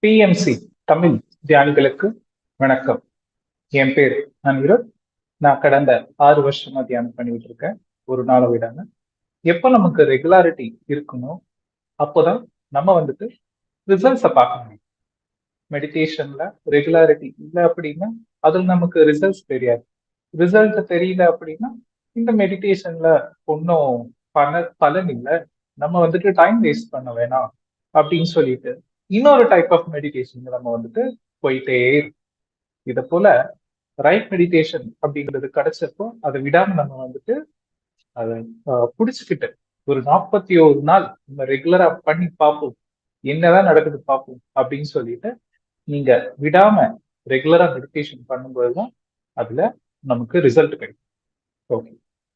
BMC Tamil தியானிகளுக்கு வணக்கம். என் பேர் அனிருத். நான் கடந்த 6 வருஷமா தியானம் பண்ணிட்டு இருக்கேன், ஒரு நாளை விடாம. எப்போ நமக்கு ரெகுலாரிட்டி இருக்கணும், அப்போதான் நம்ம ரிசல்ட்ஸை பார்க்க முடியும். மெடிடேஷன்ல ரெகுலாரிட்டி இல்லை அப்படின்னா அதுல நமக்கு ரிசல்ட்ஸ் தெரியாது. ரிசல்ட் தெரியல அப்படின்னா இந்த மெடிடேஷன்ல ஒன்றும் பலன் இல்லை, நம்ம டைம் வேஸ்ட் பண்ண வேணாம் அப்படின்னு சொல்லிட்டு இன்னொரு டைப் ஆஃப் மெடிடேஷன் நம்ம போயிட்டே இருக்கோம். இதை போல ரைட் மெடிடேஷன் அப்படிங்கிறது கிடைச்சப்போ அதை விடாம நம்ம அதை புடிச்சுக்கிட்டு ஒரு 41 நாள் நம்ம ரெகுலரா பண்ணி பார்ப்போம், என்னதான் நடக்குது பார்ப்போம் அப்படின்னு சொல்லிட்டு நீங்க விடாம ரெகுலரா மெடிடேஷன் பண்ணும்போதுதான் அதுல நமக்கு ரிசல்ட் கிடைக்கும். ஓகே,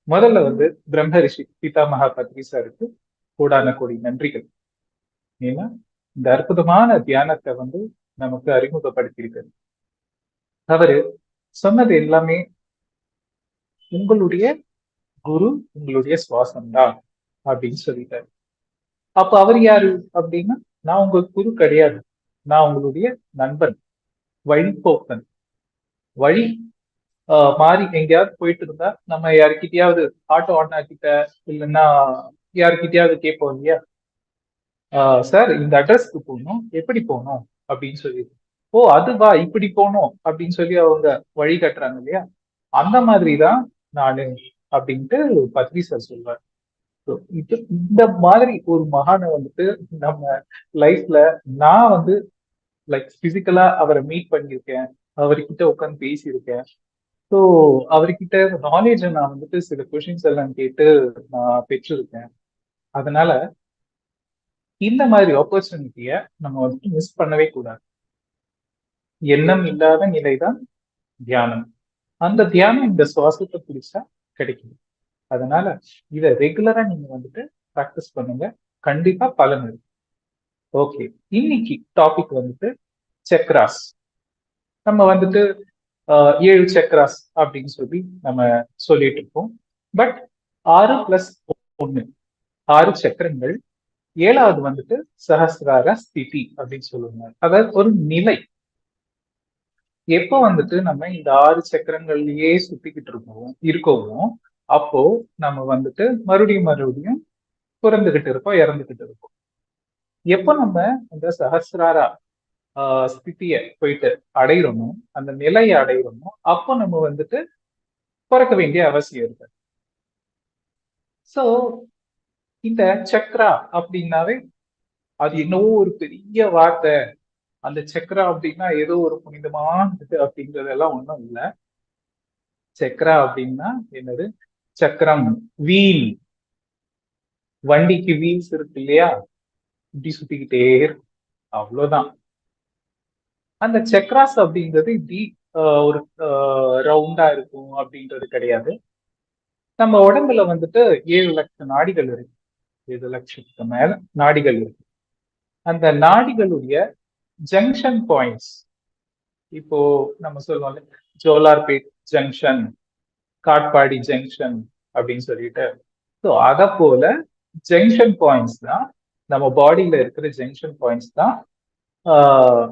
முதல்ல பிரம்ம ரிஷி பிதாமகா பத்ரி சாருக்கு கூடான கோடி நன்றிகள். ஏன்னா இந்த அற்புதமான தியானத்தை நமக்கு அறிமுகப்படுத்தியிருக்காரு. அவரு சொன்னது எல்லாமே உங்களுடைய குரு உங்களுடைய சுவாசம் தான் அப்படின்னு சொல்லிட்டாரு. அப்ப அவர் யாரு அப்படின்னா, நான் உங்க குரு கிடையாது, நான் உங்களுடைய நண்பன், வழிபோக்கன். வழி மாறி எங்கேயாவது போயிட்டு இருந்தா நம்ம யாருக்கிட்டயாவது ஆட்டோ ஆட்டா கிட்ட இல்லைன்னா யாருக்கிட்டயாவது கேட்போம் இல்லையா, சார் இந்த அட்ரஸ்க்கு போகணும், எப்படி போகணும் அப்படின்னு சொல்லி. ஓ அதுவா, இப்படி போகணும் அப்படின்னு சொல்லி அவங்க வழி கட்டுறாங்க இல்லையா, அந்த மாதிரிதான் நானு அப்படின்ட்டு பத்ரி சார் சொல்வார். இது இந்த மாதிரி ஒரு மகானை நம்ம லைஃப்ல நான் லைக் பிசிக்கலா அவரை மீட் பண்ணியிருக்கேன், அவர்கிட்ட உட்காந்து பேசியிருக்கேன். ஸோ அவர்கிட்ட நாலேஜை நான் சில கொஷின்ஸ் எல்லாம் கேட்டு நான் பெற்றிருக்கேன். அதனால இந்த மாதிரி ஆப்பர்ச்சுனிட்டிய நம்ம மிஸ் பண்ணவே கூடாது. எண்ணம் இல்லாத நிலைதான் தியானம். அந்த தியானம் இந்த சுவாசத்தை பிடிச்சா கிடைக்கும். அதனால இதை ரெகுலரா நீங்க ப்ராக்டிஸ் பண்ணுங்க, கண்டிப்பா பலன் இருக்கு. ஓகே, இன்னைக்கு டாபிக் சக்ராஸ். நம்ம 7 சக்ராஸ் அப்படின்னு சொல்லி நம்ம சொல்லிட்டு இருக்கோம். பட் 6+1 6 சக்கரங்கள். 7வது சஹஸ்ரார ஸ்திதி அப்படின்னு சொல்லுவாங்க. அதாவது ஒரு நிலை. எப்போ நம்ம இந்த 6 சக்கரங்கள்லயே சுத்திக்கிட்டு இருக்கோமோ அப்போ நம்ம மறுபடியும் மறுபடியும் பிறந்துகிட்டு இருப்போம், இறந்துகிட்டு இருப்போம். எப்போ நம்ம அந்த சஹஸ்ராரா ஸ்திதிய போயிட்டு அடையிறோமோ, அந்த நிலையை அடையிறோமோ, அப்போ நம்ம பிறக்க வேண்டிய அவசியம் இருக்கு. சோ இந்த சக்ரா அப்படின்னாவே அது என்னவோ ஒரு பெரிய வார்த்தை. அந்த சக்ரா அப்படின்னா ஏதோ ஒரு புனிதமானது அப்படின்றதெல்லாம் ஒண்ணும் இல்லை. சக்ரா அப்படின்னா என்னது? சக்கரம், வீல். வண்டிக்கு வீல்ஸ் இருக்கு இல்லையா, இப்படி சுத்திக்கிட்டே இருக்கும், அவ்வளவுதான். அந்த சக்ராஸ் அப்படின்றது இப்படி ஒரு ரவுண்டா இருக்கும் அப்படின்றது கிடையாது. நம்ம உடம்புல 7 லட்சம் நாடிகள் இருக்கு, 7 லட்சத்துக்கு மேல நாடிகள் இருக்கு. அந்த நாடிகளுடைய ஜங்ஷன் பாயிண்ட்ஸ், இப்போ நம்ம சொல்லுவோம் ஜோலார்பேட் ஜங்ஷன், காட்பாடி ஜங்ஷன் அப்படின்னு சொல்லிட்டு. ஸோ அதை போல ஜங்ஷன் பாயிண்ட்ஸ் தான், நம்ம பாடியில இருக்கிற ஜங்ஷன் பாயிண்ட்ஸ் தான்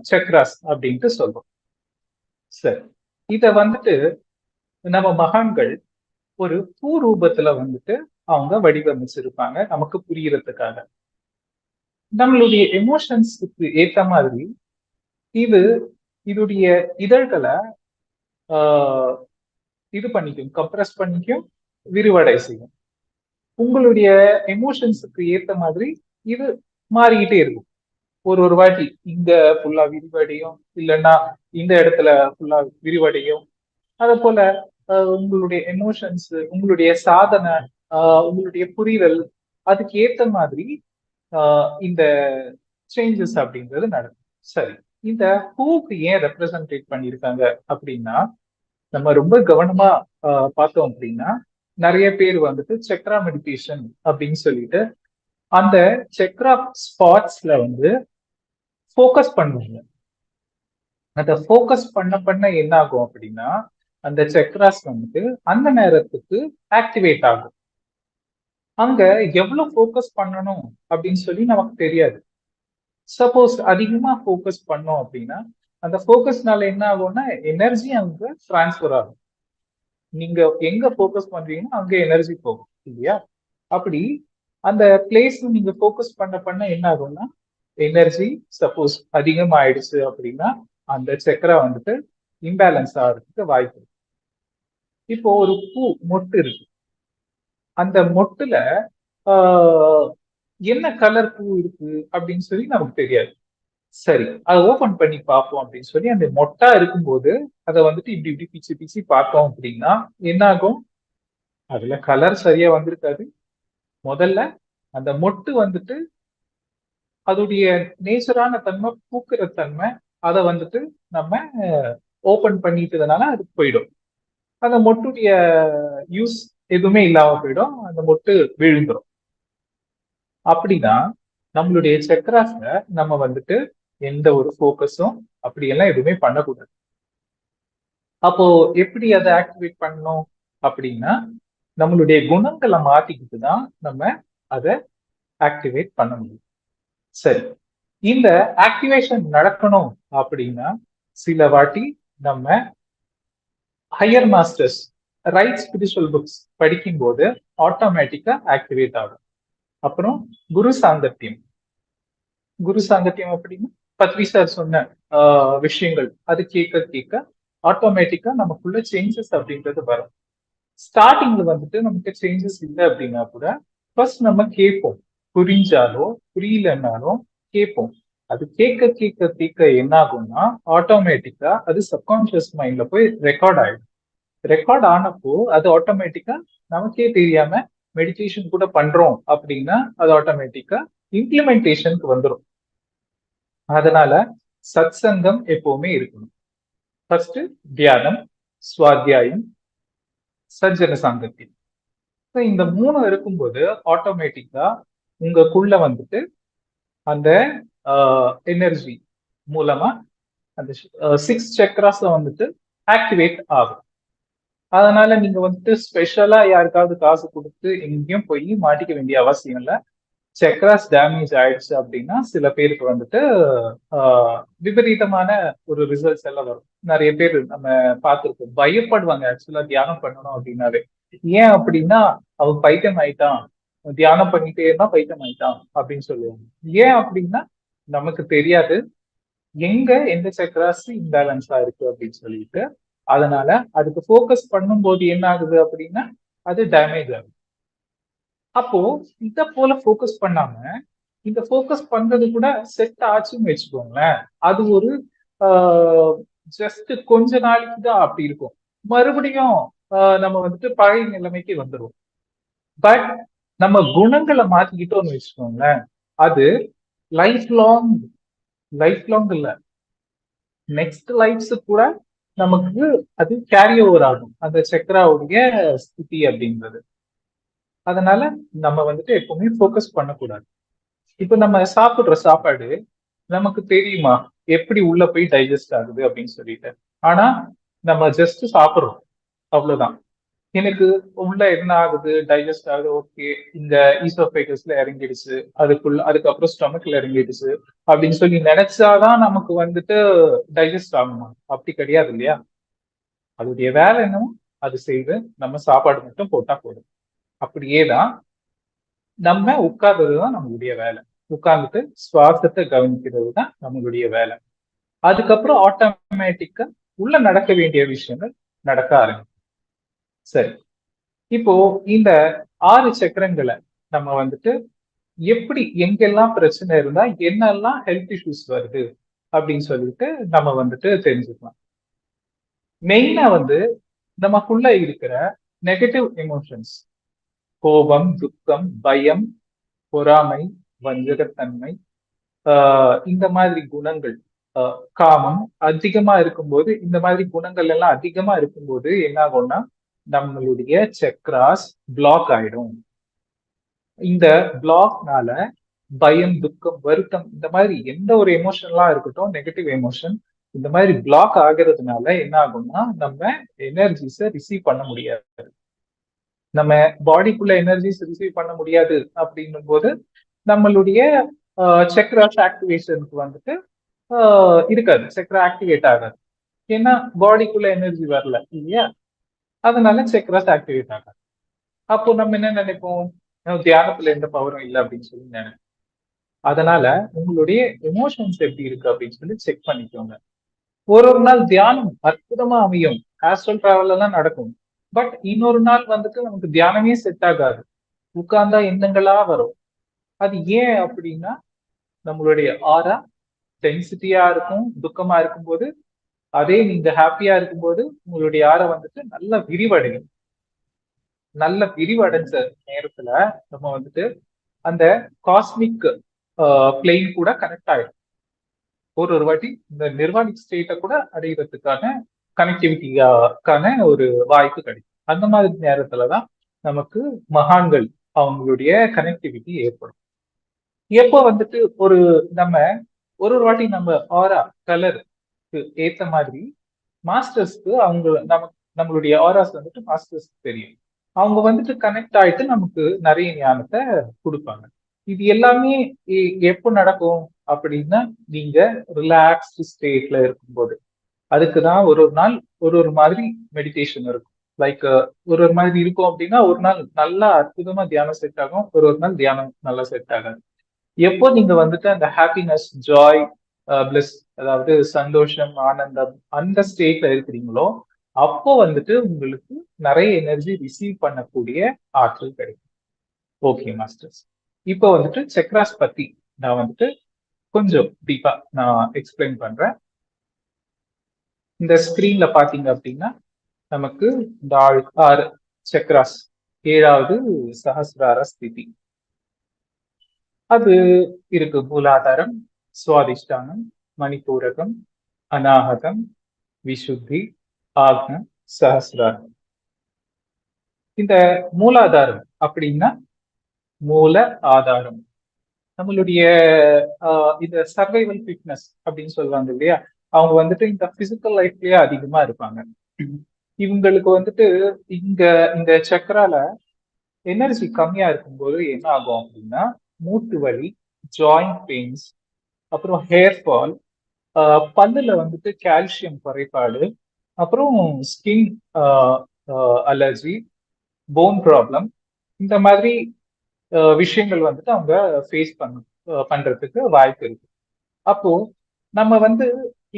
சக்ராஸ் அப்படின்ட்டு சொல்றோம். சரி, இத நம்ம மகான்கள் ஒரு பூ ரூபத்துல அவங்க வடிவமைச்சிருப்பாங்க நமக்கு புரியறதுக்காக. நம்மளுடைய எமோஷன்ஸுக்கு ஏத்த மாதிரி இது இதுடைய இதழ்களை இது பண்ணிக்கும், கம்ப்ரஸ் பண்ணிக்கும், விரிவடை செய்யும். உங்களுடைய எமோஷன்ஸுக்கு ஏத்த மாதிரி இது மாறிக்கிட்டே இருக்கும். ஒரு வாட்டி இங்க ஃபுல்லா விரிவடையும், இல்லைன்னா இந்த இடத்துல ஃபுல்லா விரிவடையும். அதே போல உங்களுடைய எமோஷன்ஸ், உங்களுடைய சாதனை, உங்களுடைய புரிதல், அதுக்கு ஏத்த மாதிரி இந்த சேஞ்சஸ் அப்படின்றது நடக்கும். சரி, இந்த பூக்கு ஏன் ரெப்ரசன்டேட் பண்ணியிருக்காங்க அப்படின்னா, நம்ம ரொம்ப கவனமா பார்த்தோம் அப்படின்னா நிறைய பேர் சக்ரா மெடிடேஷன் அப்படின்னு சொல்லிட்டு அந்த சக்ரா ஸ்பாட்ஸ்ல ஃபோக்கஸ் பண்ணுவாங்க. அந்த ஃபோக்கஸ் பண்ண என்ன ஆகும் அப்படின்னா, அந்த சக்ராஸ் அந்த நேரத்துக்கு ஆக்டிவேட் ஆகும். அங்க எவ்வளவு ஃபோக்கஸ் பண்ணணும் அப்படின்னு சொல்லி நமக்கு தெரியாது. சப்போஸ் அதிகமா ஃபோக்கஸ் பண்ணோம் அப்படின்னா அந்த ஃபோக்கஸ்னால என்ன ஆகும்னா எனர்ஜி அங்க டிரான்ஸ்ஃபர் ஆகும். நீங்க எங்க ஃபோக்கஸ் பண்றீங்கன்னா அங்க எனர்ஜி போகும் இல்லையா? அப்படி அந்த பிளேஸ் நீங்க ஃபோக்கஸ் பண்ண என்ன ஆகும்னா எனர்ஜி சப்போஸ் அதிகமாயிடுச்சு அப்படின்னா அந்த சக்கரா வந்துட்டு இம்பேலன்ஸ் ஆகிறதுக்கு வாய்ப்பு இருக்கு. இப்போ ஒரு மொட்டு இருக்கு. அந்த மொட்டுல ஆஹ் என்ன கலர் பூ இருக்கு அப்படின்னு சொல்லி நமக்கு தெரியாது. சரி, அதை ஓபன் பண்ணி பார்ப்போம் அப்படின்னு சொல்லி அந்த மொட்டா இருக்கும்போது அதை வந்துட்டு இப்படி இப்படி பிச்சு பிச்சு பார்த்தோம் அப்படின்னா என்ன ஆகும்? அதுல கலர் சரியா வந்திருக்காது. முதல்ல அந்த மொட்டு வந்துட்டு அதோடைய நேச்சரான தன்மை பூக்கிற தன்மை அதை வந்துட்டு நம்ம ஓபன் பண்ணிட்டதுனால அது போயிடும். அந்த மொட்டுடைய யூஸ் எதுவுமே இல்லாம போயிடும். அந்த மொட்டு விழுந்துரும். அப்படின்னா நம்மளுடைய சக்கராஸ்ல நம்ம வந்துட்டு எந்த ஒரு ஃபோக்கஸும் அப்படியெல்லாம் எதுவுமே பண்ணக்கூடாது. அப்போ எப்படி அதை ஆக்டிவேட் பண்ணணும் அப்படின்னா நம்மளுடைய குணங்களை மாத்திக்கிட்டு தான் நம்ம அதை ஆக்டிவேட் பண்ண முடியும். சரி, இந்த ஆக்டிவேஷன் நடக்கணும் அப்படின்னா சில வாட்டி நம்ம higher masters right spiritual books படிக்கும்போது ஆட்டோமேட்டிக்கா ஆக்டிவேட் ஆகும். அப்புறம் குரு சாங்கத்தியம். குரு சாங்கத்தியம் அப்படின்னா பத்ரி சார் சொன்ன விஷயங்கள் அது கேட்க கேட்க ஆட்டோமேட்டிக்கா நமக்குள்ள சேஞ்சஸ் அப்படின்றது வரும். ஸ்டார்டிங்ல வந்துட்டு நமக்கு சேஞ்சஸ் இல்லை அப்படின்னா கூட ஃபர்ஸ்ட் நம்ம கேட்போம். புரிஞ்சாலோ புரியலன்னாலும் கேட்போம். அது கேட்க கேட்க கேட்க என்ன ஆகும்னா ஆட்டோமேட்டிக்கா அது சப்கான்சியஸ் மைண்ட்ல போய் ரெக்கார்ட் ஆயிடும். ரெக்கார்ட் ஆனப்போ அது ஆட்டோமேட்டிக்கா நமக்கே தெரியாம மெடிடேஷன் கூட பண்றோம் அப்படின்னா அது ஆட்டோமேட்டிக்கா இம்ப்ளிமெண்டேஷனுக்கு வந்துடும். அதனால சத் சங்கம் எப்பவுமே இருக்கணும். ஃபர்ஸ்ட் தியானம், சுவாத்தியாயம், சஜ்ஜன சாங்கத்தியம். இந்த 3 இருக்கும்போது ஆட்டோமேட்டிக்கா உங்களுக்குள்ள வந்துட்டு அந்த எனர்ஜி மூலமா அந்த 6 சக்கராஸ் வந்துட்டு ஆக்டிவேட் ஆகும். அதனால நீங்க வந்துட்டு ஸ்பெஷலா யாருக்காவது காசு கொடுத்து எங்கேயும் போய் மாட்டிக்க வேண்டிய அவசியம் இல்லை. சக்கராஸ் டேமேஜ் ஆயிடுச்சு அப்படின்னா சில பேருக்கு வந்துட்டு விபரீதமான ஒரு ரிசல்ட்ஸ் எல்லாம் வரும். நிறைய பேர் நம்ம பார்த்திருக்கோம், பயப்படுவாங்க ஆக்சுவலா தியானம் பண்ணணும் அப்படின்னாவே. ஏன் அப்படின்னா அவன் பைத்தியம் ஆயிட்டான், தியானம் பண்ணிட்டே இருந்தா பைத்தியம் ஆயிட்டான் அப்படின்னு சொல்லுவாங்க. ஏன் அப்படின்னா நமக்கு தெரியாது எங்க எந்த சக்கராஸ் இம்பேலன்ஸா இருக்கு அப்படின்னு சொல்லிட்டு. அதனால அதுக்கு ஃபோக்கஸ் பண்ணும்போது என்ன ஆகுது அப்படின்னா அது டேமேஜ் ஆகுது. அப்போ இத போல ஃபோக்கஸ் பண்ணாம இந்த ஃபோக்கஸ் பண்றது கூட செட் ஆச்சுன்னு வச்சுக்கோங்களேன், அது ஒரு ஜஸ்ட் கொஞ்ச நாளைக்கு தான் அப்படி இருக்கும். மறுபடியும் நம்ம வந்துட்டு பழைய நிலைமைக்கு வந்துடும். பட் நம்ம குணங்களை மாத்திக்கிட்டோம்னு வச்சுக்கோங்களேன், அது லைஃப் லாங் இல்ல, நெக்ஸ்ட் லைஃப்ஸ் கூட நமக்கு அது கேரி ஓவர் ஆகும் அந்த சக்கராவுடைய ஸ்திதி அப்படின்றது. அதனால நம்ம வந்துட்டு எப்பவுமே ஃபோக்கஸ் பண்ணக்கூடாது. இப்ப நம்ம சாப்பிடுற சாப்பாடு நமக்கு தெரியுமா எப்படி உள்ள போய் டைஜஸ்ட் ஆகுது அப்படின்னு சொல்லிட்டு. ஆனா நம்ம ஜஸ்ட் சாப்பிடுறோம், அவ்வளவுதான். எனக்கு உள்ள என்ன ஆகுது, டைஜஸ்ட் ஆகுது, ஓகே, இந்த ஈசோபேகஸ்ல இறங்கிடுச்சு, அதுக்கப்புறம் ஸ்டொமக்ல இறங்கிடுச்சு அப்படின்னு சொல்லி நினைச்சாதான் நமக்கு வந்துட்டு டைஜஸ்ட் ஆகுமா? அப்படி கிடையாது இல்லையா? அதோடைய வேலை என்னமோ அது செய்து நம்ம சாப்பாடு மட்டும் போட்டா போதும். அப்படியேதான் நம்ம உட்கார்றதுதான் நம்மளுடைய வேலை. உட்கார்ந்துட்டு சுவாசத்தை கவனிக்கிறது தான் நம்மளுடைய வேலை. அதுக்கப்புறம் ஆட்டோமேட்டிக்கா உள்ள நடக்க வேண்டிய விஷயங்கள் நடக்க ஆரம்பிக்கும். சரி, இப்போ இந்த 6 சக்கரங்களை நம்ம வந்துட்டு எப்படி எங்கெல்லாம் பிரச்சனை இருந்தா என்னெல்லாம் ஹெல்த் இஷ்யூஸ் வருது அப்படின்னு சொல்லிட்டு நம்ம வந்துட்டு தெரிஞ்சுக்கலாம். மெயினா வந்து நமக்குள்ள இருக்கிற நெகட்டிவ் எமோஷன்ஸ், கோபம், துக்கம், பயம், பொறாமை, வஞ்சகத்தன்மை, இந்த மாதிரி குணங்கள், காமம் அதிகமா இருக்கும்போது, இந்த மாதிரி குணங்கள் எல்லாம் அதிகமா இருக்கும்போது என்ன ஆகும்னா நம்மளுடைய சக்ராஸ் பிளாக் ஆயிடும். இந்த பிளாக்னால பயம், துக்கம், வருத்தம், இந்த மாதிரி எந்த ஒரு எமோஷன்லாம் இருக்கட்டும், நெகட்டிவ் எமோஷன், இந்த மாதிரி பிளாக் ஆகிறதுனால என்ன ஆகும்னா நம்ம எனர்ஜிஸை ரிசீவ் பண்ண முடியாது. நம்ம பாடிக்குள்ள எனர்ஜிஸ் ரிசீவ் பண்ண முடியாது அப்படின்னும் போது நம்மளுடைய செக்ராஸ் ஆக்டிவேஷனுக்கு வந்துட்டு இருக்காது, சக்கரை ஆக்டிவேட் ஆகாது. ஏன்னா பாடிக்குள்ள எனர்ஜி வரல இல்லையா, அதனால சக்கராஸ் ஆக்டிவேட் ஆகாது. அப்போ நம்ம என்ன நினைப்போம், தியானத்துல எந்த பவரும் இல்லை அப்படின்னு சொல்லி நினைப்போம். அதனால உங்களுடைய எமோஷன்ஸ் எப்படி இருக்கு அப்படின்னு சொல்லி செக் பண்ணிக்கோங்க. ஒரு ஒரு நாள் தியானம் அற்புதமா அமையும், ஆஸ்ட்ரல் டிராவல் எல்லாம் நடக்கும். பட் இன்னொரு நாள் வந்துட்டு நமக்கு தியானமே செட் ஆகாது, உட்கார்ந்தா எண்ணங்களா வரும். அது ஏன் அப்படின்னா, நம்மளுடைய ஆரா சென்சிட்டிவா இருக்கும். துக்கமா இருக்கும்போது, அதே நீங்க ஹாப்பியா இருக்கும்போது உங்களுடைய ஆரா வந்துட்டு நல்லா விரிவடையும். நல்ல விரிவடைஞ்ச நேரத்துல நம்ம வந்துட்டு அந்த காஸ்மிக் பிளெயின் கூட கனெக்ட் ஆயிடும். ஒரு வாட்டி இந்த நிர்வாணிக் ஸ்டேட்டை கூட அடைகிறதுக்கான கனெக்டிவிட்டிக்கான ஒரு வாய்ப்பு கிடைக்கும். அந்த மாதிரி நேரத்துலதான் நமக்கு மகான்கள் அவங்களுடைய கனெக்டிவிட்டி ஏற்படும். எப்போ வந்துட்டு ஒரு நம்ம ஒரு வாட்டி நம்ம ஆரா கலருக்கு ஏத்த மாதிரி மாஸ்டர்ஸ்க்கு அவங்க நம்மளுடைய ஆராஸ் வந்துட்டு மாஸ்டர்ஸ்க்கு தெரியும். அவங்க வந்துட்டு கனெக்ட் ஆயிட்டு நமக்கு நிறைய ஞானத்தை கொடுப்பாங்க. இது எல்லாமே எப்போ நடக்கும் அப்படின்னா, நீங்க ரிலாக்ஸ்டு ஸ்டேட்ல இருக்கும்போது. அதுக்குதான் ஒரு ஒரு நாள் ஒரு ஒரு மாதிரி மெடிடேஷன் இருக்கும். லைக் ஒரு ஒரு மாதிரி இருக்கும் அப்படின்னா, ஒரு நாள் நல்லா அற்புதமா தியானம் செட் ஆகும், ஒரு ஒரு நாள் தியானம் நல்லா செட் ஆகாது. எப்போ நீங்க வந்துட்டு அந்த ஹாப்பினஸ், ஜாய், பிளஸ், அதாவது சந்தோஷம், ஆனந்தம், அந்த ஸ்டேட்ல இருக்கிறீங்களோ, அப்போ வந்துட்டு உங்களுக்கு நிறைய எனர்ஜி ரிசீவ் பண்ணக்கூடிய ஆற்றல் கிடைக்கும். ஓகே மாஸ்டர்ஸ், இப்போ வந்துட்டு சக்ராஸ் பத்தி நான் வந்துட்டு கொஞ்சம் டீப்பா நான் எக்ஸ்பிளைன் பண்றேன். இந்த ஸ்கிரீன்ல பாத்தீங்க அப்படின்னா, நமக்கு இந்த ஆறு சக்ராஸ், 7வது சஹஸ்ரார ஸ்திதி அது இருக்கு. மூலாதாரம், சுவாதிஷ்டானம், மணிப்பூரகம், அநாகதம், விசுத்தி, ஆக்னம், சஹஸ்ராரம். இந்த மூலாதாரம் அப்படின்னா மூல ஆதாரம். நம்மளுடைய இந்த சர்வைவல் ஃபிட்னஸ் அப்படின்னு சொல்லுவாங்க இல்லையா, அவங்க வந்துட்டு இந்த பிசிக்கல் லைஃப்லயே அதிகமா இருப்பாங்க. இவங்களுக்கு வந்துட்டு இங்க இந்த சக்கரால எனர்ஜி கம்மியா இருக்கும்போது என்ன ஆகும் அப்படின்னா, மூட்டு வலி, ஜாயிண்ட் பெயின்ஸ், அப்புறம் ஹேர் ஃபால், பல்லுல வந்துட்டு கால்சியம் குறைபாடு, அப்புறம் ஸ்கின் அலர்ஜி, போன் ப்ராப்ளம், இந்த மாதிரி விஷயங்கள் வந்துட்டு அவங்க ஃபேஸ் பண்றதுக்கு வாய்ப்பு இருக்கு. அப்போ நம்ம வந்து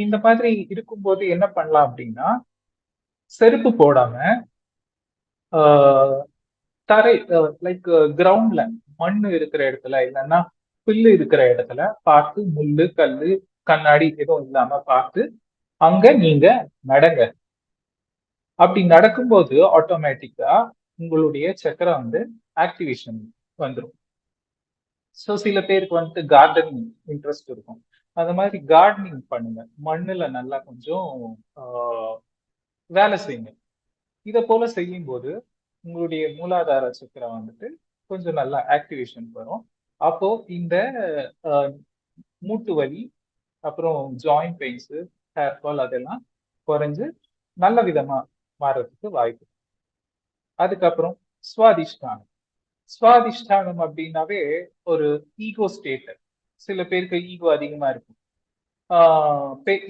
இந்த மாதிரி இருக்கும்போது என்ன பண்ணலாம் அப்படின்னா, செருப்பு போடாம தரை, லைக் கிரவுண்ட்ல மண்ணு இருக்கிற இடத்துல, இல்லைன்னா புல்லு இருக்கிற இடத்துல பார்த்து, முள்ளு கல்லு கண்ணாடி எதுவும் இல்லாம பார்த்து அங்க நீங்க நடங்க. அப்படி நடக்கும்போது ஆட்டோமேட்டிக்கா உங்களுடைய சக்கரை வந்து ஆக்டிவேஷன் வந்துடும். ஸோ சில பேருக்கு வந்துட்டு கார்டனிங் இன்ட்ரெஸ்ட் இருக்கும், அந்த மாதிரி கார்டனிங் பண்ணுங்க, மண்ணுல நல்லா கொஞ்சம் வேலை செய்யுங்க. இதை போல செய்யும் போது உங்களுடைய மூலாதார சக்கரை வந்துட்டு கொஞ்சம் நல்லா ஆக்டிவேஷன் வரும். அப்போ இந்த மூட்டு வலி, அப்புறம் ஜாயிண்ட் பெயின்ஸ், ஹேர் ஃபால் அதெல்லாம் குறைஞ்சு நல்ல விதமா மாறதுக்கு வாய்ப்பு. அதுக்கப்புறம் சுவாதிஷ்டானம். சுவாதிஷ்டானம் அப்படின்னாவே ஒரு ஈகோ ஸ்டேட். சில பேருக்கு ஈகோ அதிகமா இருக்கும்.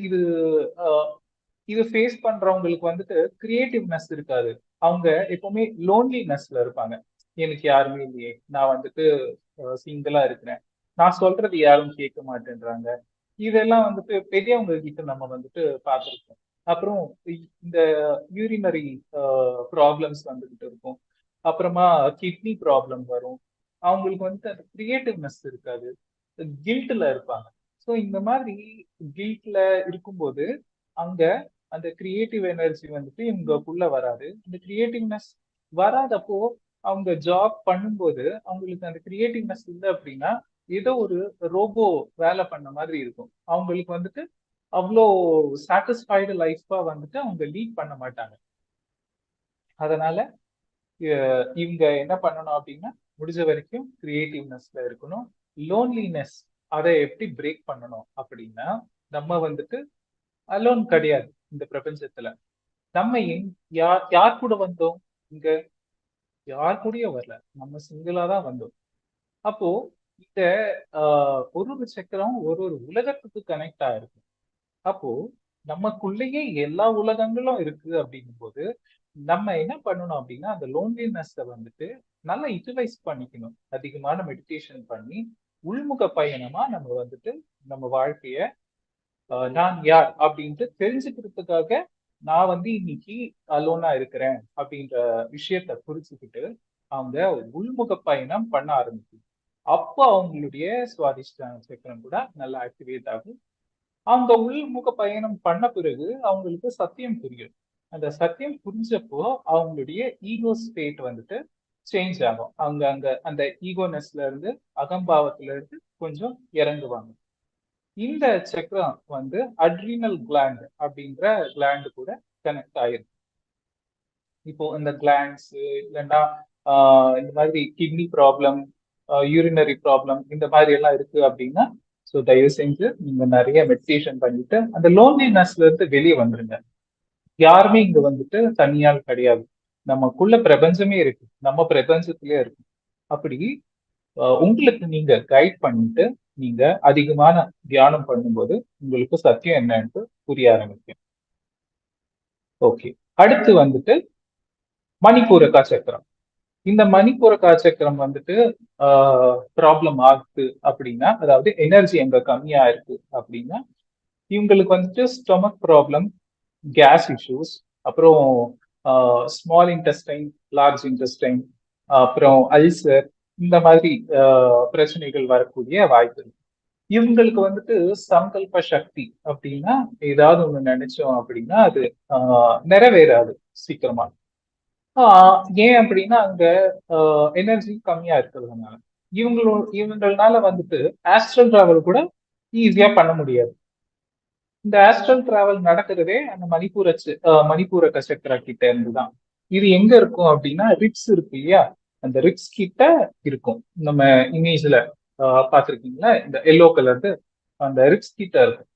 இது இது ஃபேஸ் பண்றவங்களுக்கு வந்துட்டு கிரியேட்டிவ்னஸ் இருக்காது. அவங்க எப்பவுமே லோன்லினஸ்ல இருப்பாங்க. எனக்கு யாருமே இல்லையே, நான் வந்துட்டு சிங்கிளா இருக்கிறேன், நான் சொல்றது யாரும் கேட்க மாட்டேன்றாங்க. இதெல்லாம் வந்துட்டு பெரியவங்க கிட்ட நம்ம வந்துட்டு பார்த்துருக்கோம். அப்புறம் இந்த யூரினரி ப்ராப்ளம்ஸ் வந்துகிட்டு இருக்கும். அப்புறமா கிட்னி ப்ராப்ளம் வரும். அவங்களுக்கு வந்துட்டு அந்த கிரியேட்டிவ்னஸ் இருக்காது, கில்ட்ல இருப்பாங்க. ஸோ இந்த மாதிரி கில்ட்ல இருக்கும்போது அங்க அந்த கிரியேட்டிவ் எனர்ஜி வந்துட்டு இவங்களுக்குள்ள வராது. இந்த கிரியேட்டிவ்னஸ் வராதப்போ அவங்க ஜாப் பண்ணும்போது அவங்களுக்கு அந்த கிரியேட்டிவ்னஸ் இல்லை அப்படின்னா, ஏதோ ஒரு ரோபோ வேலை பண்ண மாதிரி இருக்கும். அவங்களுக்கு வந்துட்டு அவ்வளோ சாட்டிஸ்ஃபைடு லைஃபா வந்துட்டு அவங்க லீட் பண்ண மாட்டாங்க. அதனால இவங்க என்ன பண்ணணும் அப்படின்னா, முடிஞ்ச வரைக்கும் கிரியேட்டிவ்னஸ்ல இருக்கணும். லோன்லினஸ் அதை எப்படி பிரேக் பண்ணணும் அப்படின்னா, நம்ம வந்துட்டு அலோன் கிடையாது இந்த பிரபஞ்சத்துல. நம்ம யார் யார் கூட வந்தோம், இங்க யார் கூடயும் வரல, நம்ம சிங்கிளா தான் வந்தோம். அப்போ இந்த ஒரு ஒரு சக்கரம் ஒரு ஒரு உலகத்துக்கு கனெக்ட் ஆயிருக்கு. அப்போ நமக்குள்ளேயே எல்லா உலகங்களும் இருக்கு அப்படிங்கும் போது நம்ம என்ன பண்ணணும் அப்படின்னா அந்த லோன்லினஸ் வந்துட்டு நல்லா யூட்டிலைஸ் பண்ணிக்கணும். அதிகமான மெடிடேஷன் பண்ணி உள்முக பயணமா நம்ம வந்துட்டு நம்ம வாழ்க்கைய நான் யார் அப்படின்ட்டு தெரிஞ்சுக்கிறதுக்காக நான் இன்னைக்கு அலோனா இருக்கிறேன் அப்படின்ற விஷயத்த புரிச்சுக்கிட்டு அவங்க உள்முக பயணம் பண்ண ஆரம்பிக்கும். அப்போ அவங்களுடைய சுவாதிஷ்டான சக்கரம் கூட நல்லா ஆக்டிவேட் ஆகும். அவங்க உள்முக பயணம் பண்ண பிறகு அவங்களுக்கு சத்தியம் புரியும். அந்த சத்தியம் புரிஞ்சப்போ அவங்களுடைய ஈகோ ஸ்டேட் வந்துட்டு சேஞ்ச் ஆகும். அவங்க அங்க அந்த ஈகோனஸ்ல இருந்து அகம்பாவத்துல இருந்து கொஞ்சம் இறங்குவாங்க. இந்த சக்கரம் அட்ரினல் கிளாண்ட் அப்படின்ற கிளாண்ட் கூட கனெக்ட் ஆயிருக்கு. இப்போ இந்த கிளாண்ட்ஸ் இல்லைன்னா இந்த மாதிரி கிட்னி ப்ராப்ளம், யூரினரி ப்ராப்ளம் இந்த மாதிரி எல்லாம் இருக்கு அப்படின்னா ஸோ தயவு செஞ்சு நீங்க நிறைய மெடிடேஷன் பண்ணிட்டு அந்த லோன்லினஸ்ல இருந்து வெளியே வந்துருங்க. யாருமே இங்க தனியால் கிடையாது. நமக்குள்ள பிரபஞ்சமே இருக்கு, நம்ம பிரபஞ்சத்திலே இருக்கு. அப்படி உங்களுக்கு நீங்க கைட் பண்ணிட்டு நீங்க அதிகமான தியானம் பண்ணும்போது உங்களுக்கு சத்தியம் என்னன்னு புரிய ஆரம்பிக்கும். ஓகே, அடுத்து மணிப்பூரகா சக்கரம். இந்த மணிப்பூரகா சக்கரம் ப்ராப்ளம் ஆகுது அப்படின்னா, அதாவது எனர்ஜி அங்க கம்மியா இருக்கு அப்படின்னா இவங்களுக்கு ஸ்டொமக் ப்ராப்ளம், கேஸ் இஷ்யூஸ், அப்புறம் ஸ்மால் இன்டெஸ்டைன், லார்ஜ் இன்டெஸ்டைன், அப்புறம் அல்சர் இந்த மாதிரி பிரச்சனைகள் வரக்கூடிய வாய்ப்பு இருக்கு. இவங்களுக்கு சங்கல்ப சக்தி அப்படின்னா ஏதாவது ஒண்ணு நினைச்சோம் அப்படின்னா அது நிறைவேறாது சீக்கிரமா. ஏன் அப்படின்னா அங்க எனர்ஜி கம்மியா இருக்கிறதுனால இவங்களால ஆஸ்ட்ரல் டிராவல் கூட ஈஸியா பண்ண முடியாது. இந்த ஆஸ்ட்ரல் டிராவல் நடக்கிறதே அந்த மணிப்பூரக சக்கரா கிட்ட இருந்துதான். இது எங்க இருக்கும் அப்படின்னா ரிப்ஸ் இருக்கு இல்லையா, அந்த ரிப்ஸ் கிட்ட இருக்கும். நம்ம இமேஜ்ல பார்த்திருக்கீங்களா, இந்த எல்லோ கலர்து அந்த ரிப்ஸ் கிட்ட இருக்கும்.